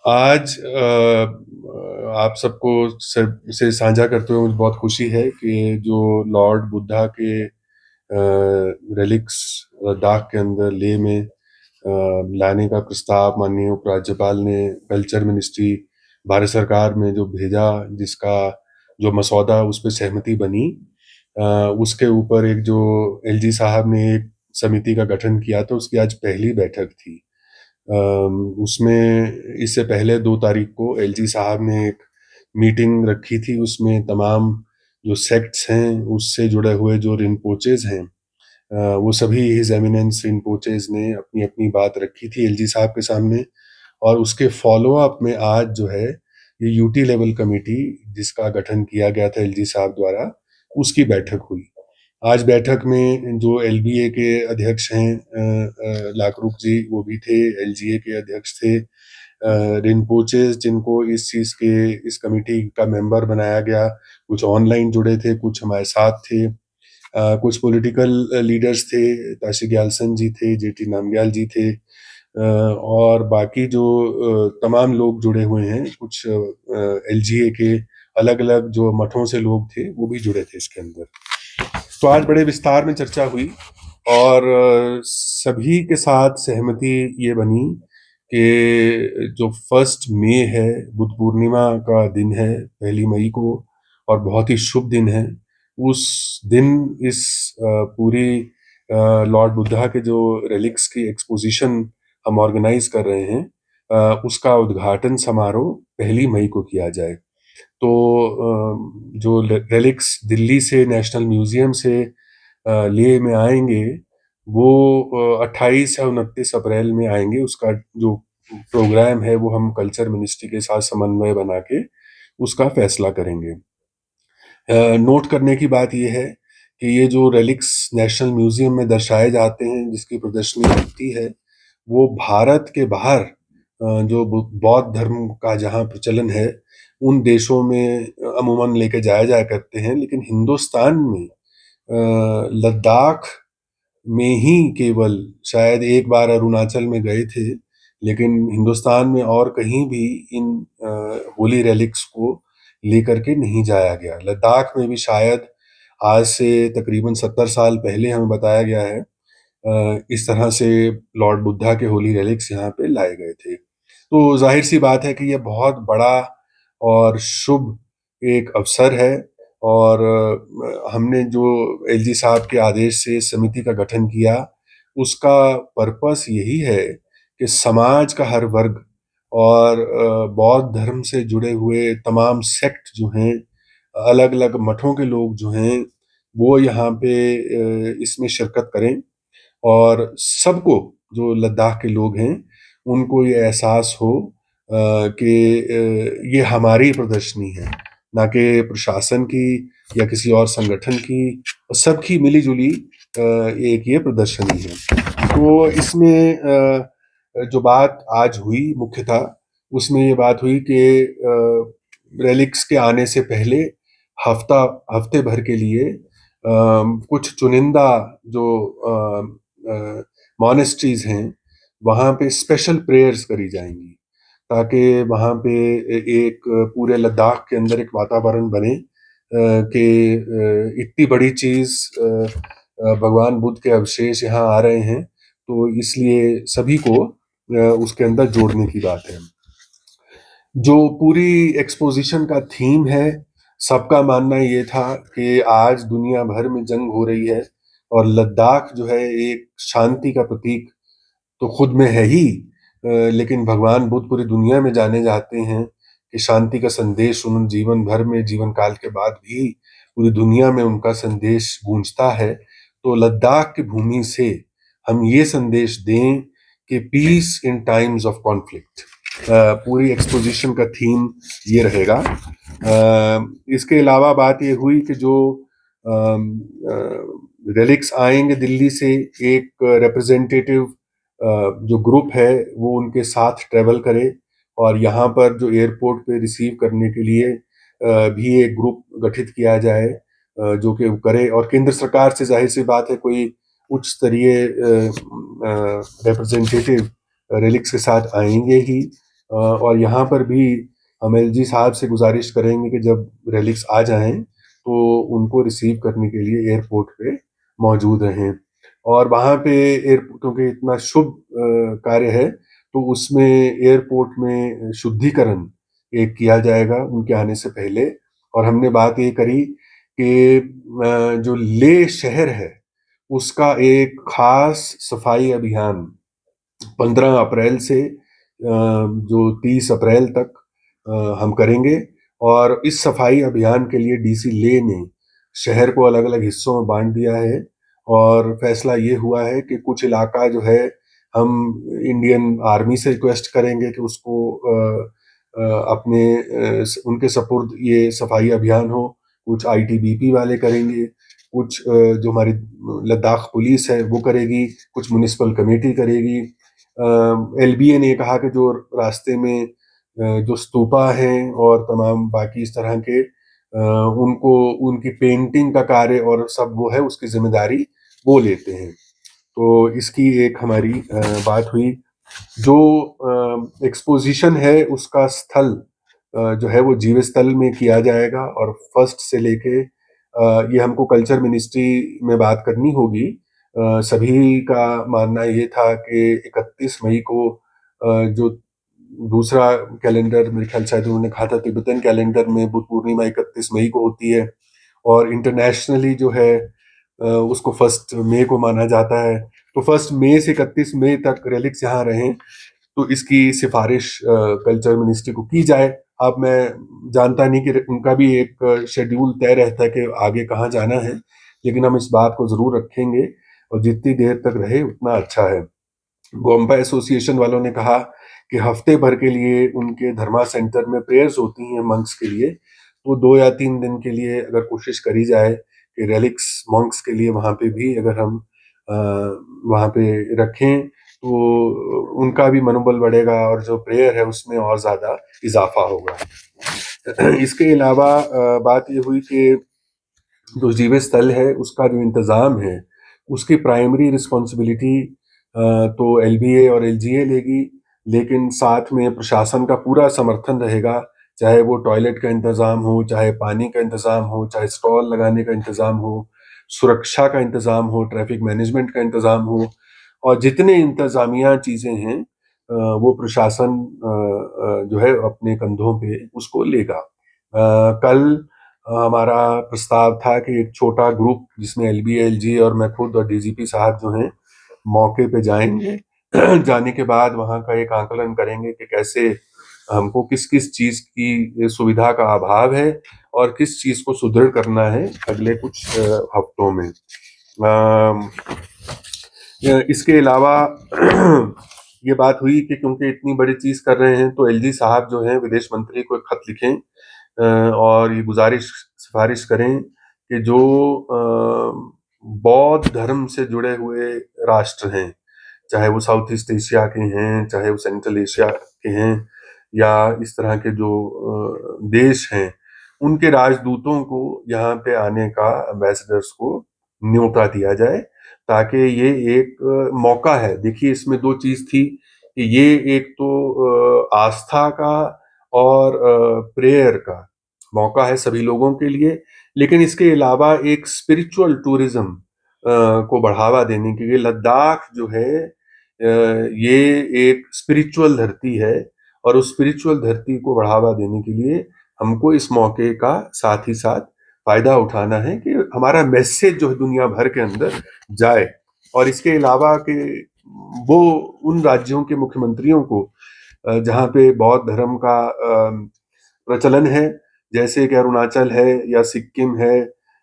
आज आप सबको से साझा करते हुए मुझे बहुत खुशी है कि जो लॉर्ड बुद्धा के रेलिक्स लद्दाख के अंदर लेह में लाने का प्रस्ताव माननीय उपराज्यपाल ने कल्चर मिनिस्ट्री भारत सरकार में जो भेजा, जिसका जो मसौदा उस पे सहमति बनी, अ, उसके ऊपर एक जो एलजी साहब ने एक समिति का गठन किया, तो उसकी आज पहली बैठक थी। उसमें इससे पहले 2 तारीख को एलजी साहब ने एक मीटिंग रखी थी, उसमें तमाम जो सेक्ट्स हैं, उससे जुड़े हुए जो रिनपोचेज़ हैं, वो सभी हिज़ एमिनेंस रिनपोचेज़ ने अपनी-अपनी बात रखी थी एलजी साहब के सामने। और उसके फ़ॉलो-अप में आज जो है, ये यूटी लेवल कमिटी जिसका गठन किया गया था एलजी साहब द्वारा, उसकी बैठक हुई। आज बैठक में जो एलबीए के अध्यक्ष हैं लाकरुक जी, वो भी थे, एलजीए के अध्यक्ष थे, रिनपोचेज़ जिनको इस चीज़ के इस कमिटी का मेंबर बनाया गया, कुछ ऑनलाइन जुड़े थे, कुछ हमारे साथ थे। कुछ पॉलिटिकल लीडर्स थे, ताशी ग्याल्सन जी थे, जेटी नामग्याल जी थे, और बाकी जो तमाम लोग जुड़े हुए हैं, कुछ एलजीए के अलग-अलग जो मठों से लोग थे, वो भी जुड़े थे इसके अंदर। तो आज बड़े विस्तार में चर्चा हुई और सभी के साथ सहमति ये बनी कि जो 1 मई है, बुद्ध पूर्णिमा का दिन है, 1 मई को, और बहुत ही शुभ दिन है। उस दिन इस पूरी लॉर्ड बुद्धा के जो रेलिक्स की एक्सपोजिशन हम ऑर्गेनाइज कर रहे हैं, उसका उद्घाटन समारोह 1 मई को किया जाए। तो जो रेलिक्स दिल्ली से नेशनल म्यूजियम से लेह में आएंगे, वो 28 या 29 अप्रैल में आएंगे। उसका जो प्रोग्राम है वो हम कल्चर मिनिस्ट्री के साथ समन्वय बना के उसका फैसला करेंगे। नोट करने की बात यह है कि ये जो रेलिक्स नेशनल म्यूजियम में दर्शाए जाते हैं, जिसकी प्रदर्शनी होती है, वो भारत के बाहर जो बौद्ध धर्म का जहाँ प्रचलन है, उन देशों में अमूमन लेके जाया जाया करते हैं, लेकिन हिंदुस्तान में लद्दाख में ही केवल शायद एक बार अरुणाचल में गए थे, लेकिन हिंदुस्तान में और कहीं भी इन होली रेलिक्स को लेकर के नहीं जाया गया। लद्दाख में भी शायद आज से तकरीबन 70 साल पहले हमें बताया गया है, इस तरह से लॉर्ड बुद्धा के होली रेलिक्स यहाँ पे लाए गए थे। तो जाहिर सी बात है कि ये बहुत बड़ा और शुभ एक अवसर है, और हमने जो एलजी साहब के आदेश से समिति का गठन किया, उसका पर्पस यही है कि समाज का हर वर्ग और बौद्ध धर्म से जुड़े हुए तमाम सेक्ट जो हैं, अलग-अलग मठों के लोग जो हैं, वो यहाँ पे इसमें शिरकत करें, और सबको, जो लद्दाख के लोग हैं, उनको ये एहसास हो कि ये हमारी प्रदर्शनी है, ना कि प्रशासन की या किसी और संगठन की, सबकी मिली-जुली एक ये प्रदर्शनी है। तो इसमें जो बात आज हुई मुख्यतः, उसमें ये बात हुई कि रेलिक्स के आने से पहले हफ्ते भर के लिए कुछ चुनिंदा जो मॉनेस्ट्रीज हैं, वहाँ पे स्पेशल प्रेयर्स करी जाएंगी, ताकि वहाँ पे एक पूरे लद्दाख के अंदर एक वातावरण बने कि इतनी बड़ी चीज़, भगवान बुद्ध के अवशेष यहाँ आ रहे हैं, तो इसलिए सभी को उसके अंदर जोड़ने की बात है। जो पूरी एक्सपोजिशन का थीम है, सबका मानना ये था कि आज दुनिया भर में जंग हो रही है, और लद्दाख जो है एक शांति का प्रतीक तो खुद में है ही, लेकिन भगवान बुद्ध पूरी दुनिया में जाने जाते हैं कि शांति का संदेश उन्होंने जीवन भर में, जीवन काल के बाद भी पूरी दुनिया में उनका संदेश गूंजता है। तो लद्दाख की भूमि से हम ये संदेश दें कि peace in times of conflict. पूरी एक्सपोजिशन का थीम ये रहेगा। इसके अलावा बात ये हुई कि जो रेलिक्स आएंगे दिल्ली से, एक रिप्रेजेंटेटिव जो ग्रुप है वो उनके साथ ट्रेवल करे, और यहाँ पर जो एयरपोर्ट पे रिसीव करने के लिए भी एक ग्रुप गठित किया जाए, जो कि करे, और केंद्र सरकार से जाहिर सी बात है कोई उच्च स्तरीय रिप्रेजेंटेटिव रेलिक्स के साथ आएंगे ही। और यहाँ पर भी हम एलजी साहब से गुजारिश करेंगे कि जब रेलिक्स आ जाएं तो उनको रिसीव करने के लिए एयरपोर्ट पे मौजूद रहें। और वहाँ पे क्योंकि इतना शुभ कार्य है, तो उसमें एयरपोर्ट में शुद्धिकरण एक किया जाएगा उनके आने से पहले। और हमने बात ये करी कि जो लेह शहर है उसका एक खास सफाई अभियान 15 अप्रैल से जो 30 अप्रैल तक हम करेंगे। और इस सफाई अभियान के लिए डीसी ले ने शहर को अलग अलग हिस्सों में बांट दिया है। और फैसला ये हुआ है कि कुछ इलाका जो है हम इंडियन आर्मी से रिक्वेस्ट करेंगे कि उसको अपने उनके सपुर्द ये सफाई अभियान हो। कुछ आईटीबीपी वाले करेंगे, कुछ जो हमारी लद्दाख पुलिस है वो करेगी, कुछ म्युनिसिपल कमेटी करेगी। एलबीए ने कहा कि जो रास्ते में जो स्तूपा हैं और तमाम बाकी इस तरह के उनको उनकी पेंटिंग का कार्य और सब वो है उसकी जिम्मेदारी वो लेते हैं। तो इसकी एक हमारी बात हुई। जो एक्सपोजिशन है उसका स्थल जो है वो जीव स्थल में किया जाएगा। और फर्स्ट से लेके ये हमको कल्चर मिनिस्ट्री में बात करनी होगी। सभी का मानना ये था कि 31 मई को जो दूसरा कैलेंडर मेरे ख्याल शायद उन्होंने कहा था तिब्बतन कैलेंडर में बुद्ध पूर्णिमा 31 मई को होती है। और इंटरनेशनली जो है उसको 1 मई को माना जाता है। तो 1 मई से 31 मई तक रेलिक्स यहाँ रहें, तो इसकी सिफारिश कल्चर मिनिस्ट्री को की जाए। अब मैं जानता नहीं कि उनका भी एक शेड्यूल तय रहता है कि आगे कहाँ जाना है, लेकिन हम इस बात को जरूर रखेंगे और जितनी देर तक रहे उतना अच्छा है। गोम्बा एसोसिएशन वालों ने कहा कि हफ्ते भर के लिए उनके धर्मा सेंटर में प्रेयर्स होती हैं मंक्स के लिए, तो 2 या 3 दिन के लिए अगर कोशिश करी जाए कि रेलिक्स मंक्स के लिए वहाँ पे भी अगर हम वहाँ पे रखें तो उनका भी मनोबल बढ़ेगा और जो प्रेयर है उसमें और ज़्यादा इजाफा होगा। इसके अलावा बात ये हुई कि जो जीव स्थल है उसका जो इंतज़ाम है उसकी प्राइमरी रिस्पॉन्सिबिलिटी तो एलबीए और एलजीए लेगी, लेकिन साथ में प्रशासन का पूरा समर्थन रहेगा। चाहे वो टॉयलेट का इंतज़ाम हो, चाहे पानी का इंतज़ाम हो, चाहे स्टॉल लगाने का इंतज़ाम हो, सुरक्षा का इंतज़ाम हो, ट्रैफिक मैनेजमेंट का इंतज़ाम हो, और जितने इंतज़ामिया चीज़ें हैं वो प्रशासन जो है अपने कंधों पे उसको लेगा। कल हमारा प्रस्ताव था कि एक छोटा ग्रुप जिसमें एलबीए, एलजी और मैं खुद और डीजीपी साहब जो हैं मौके पे जाएंगे। जाने के बाद वहाँ का एक आकलन करेंगे कि कैसे हमको किस किस चीज़ की सुविधा का अभाव है और किस चीज़ को सुदृढ़ करना है अगले कुछ हफ्तों में। इसके अलावा ये बात हुई कि क्योंकि इतनी बड़ी चीज़ कर रहे हैं तो एलजी साहब जो हैं विदेश मंत्री को एक खत लिखें और ये सिफारिश करें कि जो बौद्ध धर्म से जुड़े हुए राष्ट्र हैं, चाहे वो साउथ ईस्ट एशिया के हैं, चाहे वो सेंट्रल एशिया के हैं, या इस तरह के जो देश हैं, उनके राजदूतों को यहाँ पे आने का, एम्बेसडर्स को न्योता दिया जाए, ताकि ये एक मौका है। देखिए इसमें दो चीज थी कि ये एक तो आस्था का और प्रेयर का मौका है सभी लोगों के लिए, लेकिन इसके अलावा एक स्पिरिचुअल टूरिज्म को बढ़ावा देने के लिए लद्दाख जो है ये एक स्पिरिचुअल धरती है, और उस स्पिरिचुअल धरती को बढ़ावा देने के लिए हमको इस मौके का साथ ही साथ फायदा उठाना है कि हमारा मैसेज जो है दुनिया भर के अंदर जाए। और इसके अलावा कि वो उन राज्यों के मुख्यमंत्रियों को जहाँ पे बौद्ध धर्म का प्रचलन है, जैसे कि अरुणाचल है या सिक्किम है,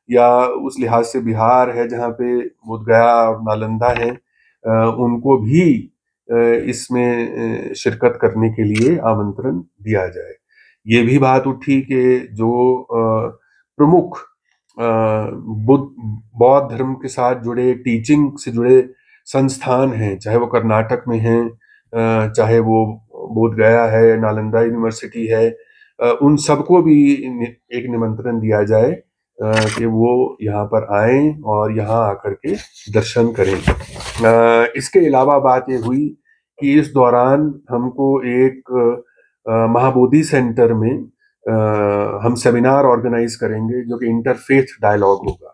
या उस लिहाज से बिहार है जहाँ पे बोधगया और नालंदा है, उनको भी इसमें शिरकत करने के लिए आमंत्रण दिया जाए। ये भी बात उठी कि जो प्रमुख बुद्ध बौद्ध धर्म के साथ जुड़े टीचिंग से जुड़े संस्थान हैं, चाहे वो कर्नाटक में हैं, चाहे वो बोध गया है, नालंदा यूनिवर्सिटी है, उन सबको भी एक निमंत्रण दिया जाए कि वो यहाँ पर आए और यहाँ आकर के दर्शन करें। इसके अलावा बात ये हुई कि इस दौरान हमको एक महाबोधि सेंटर में हम सेमिनार ऑर्गेनाइज करेंगे जो कि इंटरफेथ डायलॉग होगा,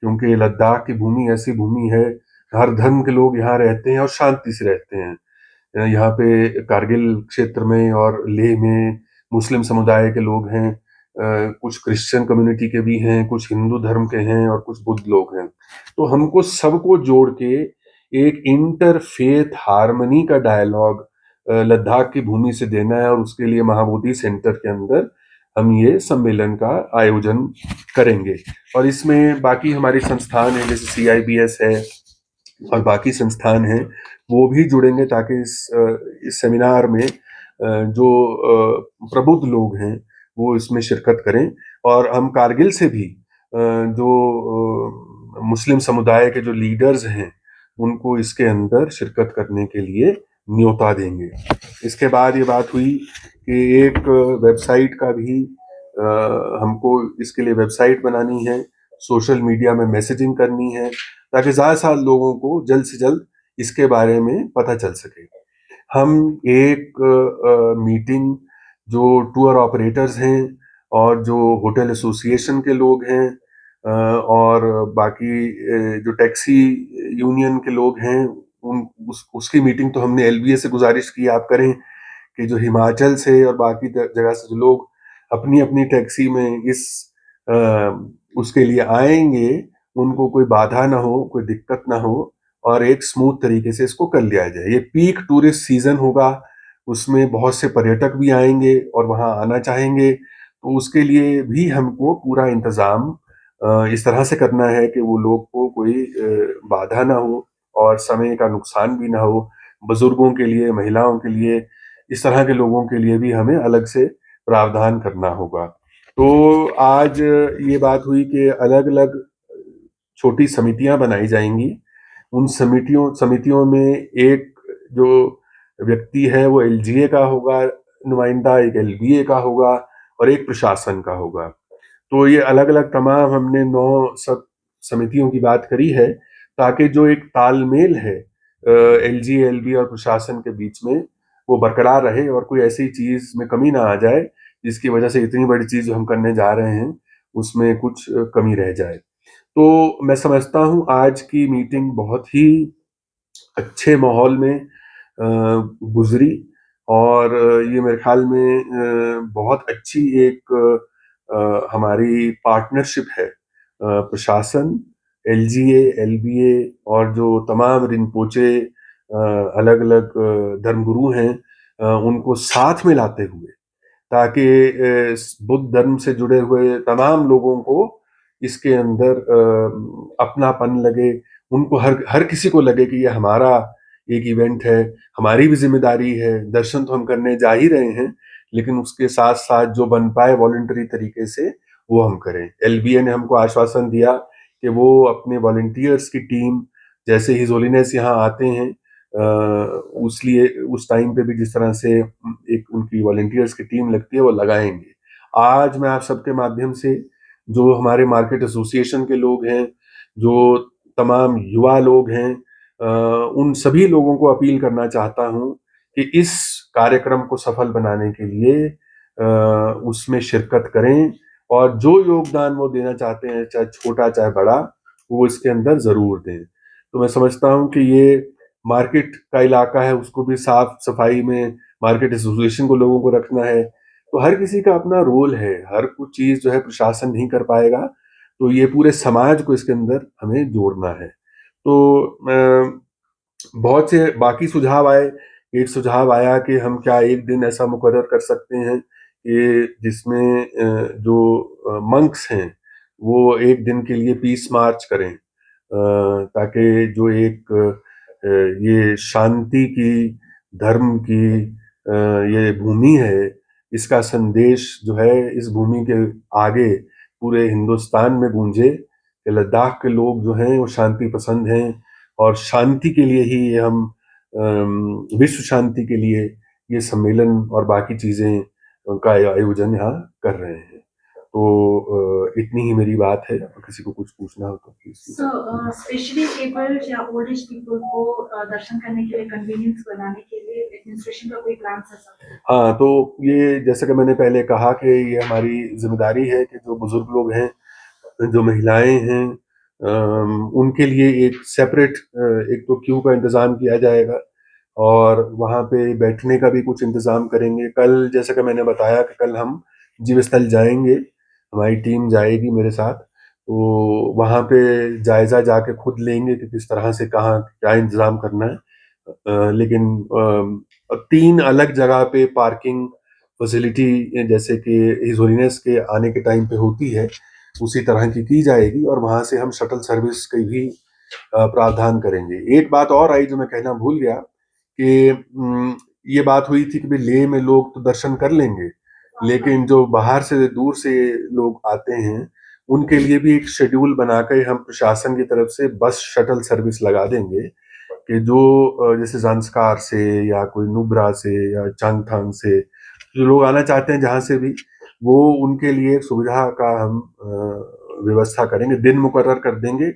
क्योंकि लद्दाख की भूमि ऐसी भूमि है, हर धर्म के लोग यहाँ रहते हैं और शांति से रहते हैं। यहाँ पे कारगिल क्षेत्र में और लेह में मुस्लिम समुदाय के लोग हैं, कुछ क्रिश्चियन कम्युनिटी के भी हैं, कुछ हिंदू धर्म के हैं और कुछ बुद्ध लोग हैं। तो हमको सबको जोड़ के एक इंटरफेथ हार्मनी का डायलॉग लद्दाख की भूमि से देना है, और उसके लिए महाबोधि सेंटर के अंदर हम ये सम्मेलन का आयोजन करेंगे। और इसमें बाकी हमारी संस्थान है, जैसे CIBS है और बाकी संस्थान हैं, वो भी जुड़ेंगे, ताकि इस सेमिनार में जो प्रबुद्ध लोग हैं वो इसमें शिरकत करें। और हम कारगिल से भी जो मुस्लिम समुदाय के जो लीडर्स हैं उनको इसके अंदर शिरकत करने के लिए न्योता देंगे। इसके बाद ये बात हुई कि एक वेबसाइट का भी हमको इसके लिए वेबसाइट बनानी है, सोशल मीडिया में मैसेजिंग करनी है, ताकि ज़्यादा से ज़्यादा लोगों को जल्द से जल्द इसके बारे में पता चल सके। हम एक मीटिंग जो टूर ऑपरेटर्स हैं और जो होटल एसोसिएशन के लोग हैं और बाकी जो टैक्सी यूनियन के लोग हैं, उसकी मीटिंग तो हमने LBA से गुजारिश की आप करें, कि जो हिमाचल से और बाकी जगह से जो लोग अपनी अपनी टैक्सी में इस अ, उसके लिए आएंगे, उनको कोई बाधा ना हो, कोई दिक्कत ना हो, और एक स्मूथ तरीके से इसको कर लिया जाए। ये पीक टूरिस्ट सीजन होगा, उसमें बहुत से पर्यटक भी आएंगे और वहाँ आना चाहेंगे, तो उसके लिए भी हमको पूरा इंतजाम इस तरह से करना है कि वो लोग को कोई बाधा ना हो और समय का नुकसान भी ना हो। बुजुर्गों के लिए, महिलाओं के लिए, इस तरह के लोगों के लिए भी हमें अलग से प्रावधान करना होगा। तो आज ये बात हुई कि अलग अलग छोटी समितियां बनाई जाएंगी। उन समितियों में एक जो व्यक्ति है वो LGA का होगा नुमाइंदा, एक LBA का होगा और एक प्रशासन का होगा। तो ये अलग अलग तमाम हमने 9 सब समितियों की बात करी है, ताकि जो एक तालमेल है LGA, LBA और प्रशासन के बीच में, वो बरकरार रहे और कोई ऐसी चीज में कमी ना आ जाए जिसकी वजह से इतनी बड़ी चीज जो हम करने जा रहे हैं उसमें कुछ कमी रह जाए। तो मैं समझता हूँ आज की मीटिंग बहुत ही अच्छे माहौल में गुजरी, और ये मेरे ख्याल में बहुत अच्छी एक हमारी पार्टनरशिप है। प्रशासन, LGA, LBA और जो तमाम रिनपोचे अलग अलग धर्मगुरु हैं, उनको साथ में लाते हुए, ताकि बुद्ध धर्म से जुड़े हुए तमाम लोगों को इसके अंदर अपनापन लगे, उनको हर हर किसी को लगे कि ये हमारा एक इवेंट है, हमारी भी जिम्मेदारी है। दर्शन तो हम करने जा ही रहे हैं, लेकिन उसके साथ साथ जो बन पाए वॉलंटरी तरीके से वो हम करें। LBA ने हमको आश्वासन दिया कि वो अपने वॉलंटियर्स की टीम, जैसे हिज होलीनेस यहाँ आते हैं उस लिए उस टाइम पे भी जिस तरह से एक उनकी वॉलंटियर्स की टीम लगती है वो लगाएंगे। आज मैं आप सबके माध्यम से जो हमारे मार्केट एसोसिएशन के लोग हैं, जो तमाम युवा लोग हैं, उन सभी लोगों को अपील करना चाहता हूं कि इस कार्यक्रम को सफल बनाने के लिए उसमें शिरकत करें, और जो योगदान वो देना चाहते हैं, चाहे छोटा चाहे बड़ा, वो इसके अंदर जरूर दें। तो मैं समझता हूं कि ये मार्केट का इलाका है, उसको भी साफ सफाई में मार्केट एसोसिएशन को लोगों को रखना है। तो हर किसी का अपना रोल है, हर कुछ चीज जो है प्रशासन नहीं कर पाएगा, तो ये पूरे समाज को इसके अंदर हमें जोड़ना है। तो बहुत से बाकी सुझाव आए। एक सुझाव आया कि हम क्या एक दिन ऐसा मुकर्रर कर सकते हैं कि जिसमें जो मंक्स हैं वो एक दिन के लिए पीस मार्च करें, ताकि जो एक ये शांति की, धर्म की ये भूमि है, इसका संदेश जो है इस भूमि के आगे पूरे हिंदुस्तान में गूंजे कि लद्दाख के लोग जो हैं वो शांति पसंद हैं, और शांति के लिए ही ये हम विश्व शांति के लिए ये सम्मेलन और बाकी चीजें का आयोजन यहाँ कर रहे हैं। तो इतनी ही मेरी बात है। किसी को कुछ पूछना हो तो प्लीज। स्पेशली एबल्ड या ओल्ड एज पीपल को दर्शन करने के लिए कन्वीनियंस बनाने के लिए एडमिनिस्ट्रेशन का कोई प्लान है सर? हाँ, तो ये जैसे कि मैंने पहले कहा कि ये हमारी जिम्मेदारी है कि जो बुजुर्ग लोग हैं, जो महिलाएं हैं, उनके लिए एक सेपरेट एक तो क्यू का इंतज़ाम किया जाएगा और वहाँ पे बैठने का भी कुछ इंतज़ाम करेंगे। कल जैसा कि मैंने बताया कि कल हम जीव स्थल जाएंगे, हमारी टीम जाएगी मेरे साथ, तो वहाँ पे जायज़ा जाके खुद लेंगे कि किस तरह से कहाँ क्या इंतज़ाम करना है। लेकिन 3 अलग जगह पे पार्किंग फैसिलिटी जैसे कि हिज होलीनेस के आने के टाइम पे होती है, उसी तरह की जाएगी और वहाँ से हम शटल सर्विस की भी प्रावधान करेंगे। एक बात और आई जो मैं कहना भूल गया कि ये बात हुई थी कि भाई लेह में लोग तो दर्शन कर लेंगे, लेकिन जो बाहर से दूर से लोग आते हैं, उनके लिए भी एक शेड्यूल बना के हम प्रशासन की तरफ से बस शटल सर्विस लगा देंगे कि जो जैसे ज़ांस्कार से या कोई नुब्रा से या चांगथांग से जो लोग आना चाहते हैं जहाँ से भी, वो उनके लिए एक सुविधा का हम व्यवस्था करेंगे, दिन मुकर्रर कर देंगे।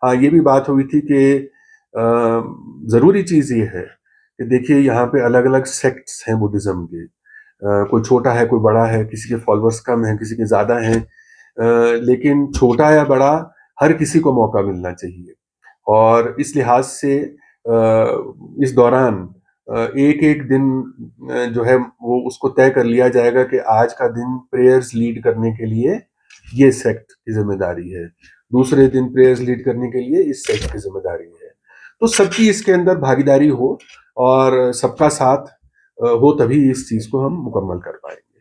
हाँ, ये भी बात हुई थी कि ज़रूरी चीज़ ये है कि देखिए यहाँ पे अलग-अलग सेक्ट्स हैं बुद्धिज़्म के। कोई छोटा है, कोई बड़ा है, किसी के फॉलोअर्स कम हैं, किसी के ज़्यादा हैं। लेकिन छोटा या बड़ा हर किसी को मौका मिलना चाहिए। और इस लिहाज से इस दौरान एक-एक दिन जो है वो उसको तय कर लिया जाएगा कि आज का दिन प्रेयर्स लीड करने के लिए ये सेक्ट की ज़िम्मेदारी है। दूसरे दिन प्रेयर्स लीड करने के लिए इस सेक्ट की ज़िम्मेदारी है। तो सबकी इसके अंदर भागीदारी हो और सबका साथ हो तभी इस चीज़ को हम मुकम्मल कर पाएँगे।